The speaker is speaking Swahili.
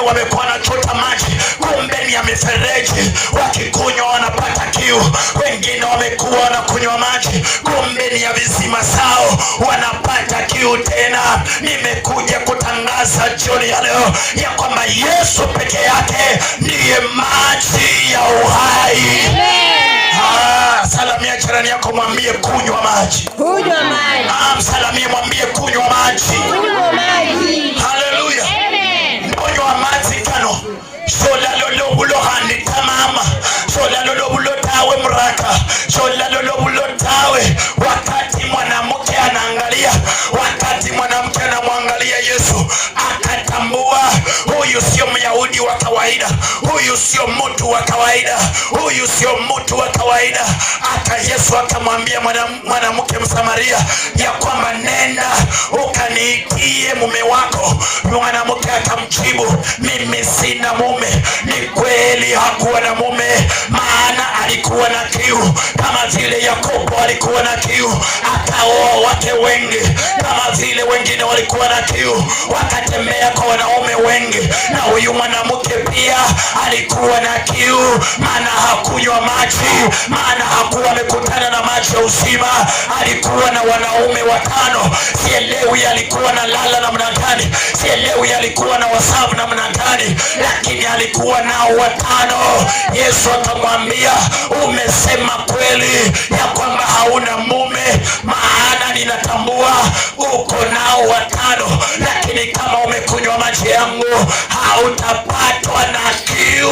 wamekuwa wanachota maji, kumbe ni ya mifereji. Wakikunywa wanapata kiu. Wengine wamekuwa wanakunywa maji, kumbe ni ya visima sao, wanapata kiu tena. Nimekuja kutangaza jioni ya leo ya kwamba Yesu peke yake ndiye maji ya uhai. Salamia jirani yako, mwambie kunywa maji. Kunywa maji. Msalamie, mwambie kunywa maji. Kunywa maji. Haleluya. Kunywa maji kano. Shola lolo bulo handi tamama. Shola lolo bulo tawe mraka. Shola lolo bulo tawe. Wakati mwanamke anaangalia, wakati mwanamke anamwangalia Yesu, akatambua huyu sio Myahudi wa kawaida, huyu sio mtu wa kawaida, huyu sio mtu wa kawaida. Hata Yesu akamwambia mwanamke Msamaria ya kwamba nenda ukaniitie mume wako. Mwanamke akamjibu, mimi sina mume. Ni kweli hakuwa na mume, maana alikuwa na kiu kama vile Yakobo alikuwa na kiu akaoa wake wengi, kama vile wengine walikuwa na kiu wakatembea kwa wanaume wengi. Na huyu mwanamke pia alikuwa na kiu, maana hakunywa maji, maana hakuwa amekutana na maji ya uzima. Alikuwa na wanaume 5. Sielewi alikuwa na lala namna gani, sielewi alikuwa na wasabu namna gani, lakini alikuwa nao 5. Yesu akamwambia, umesema kweli ya kwamba hauna mume, maana ninatambua uko nao 5, lakini kama umekunywa maji yangu hautapatwa na kiu.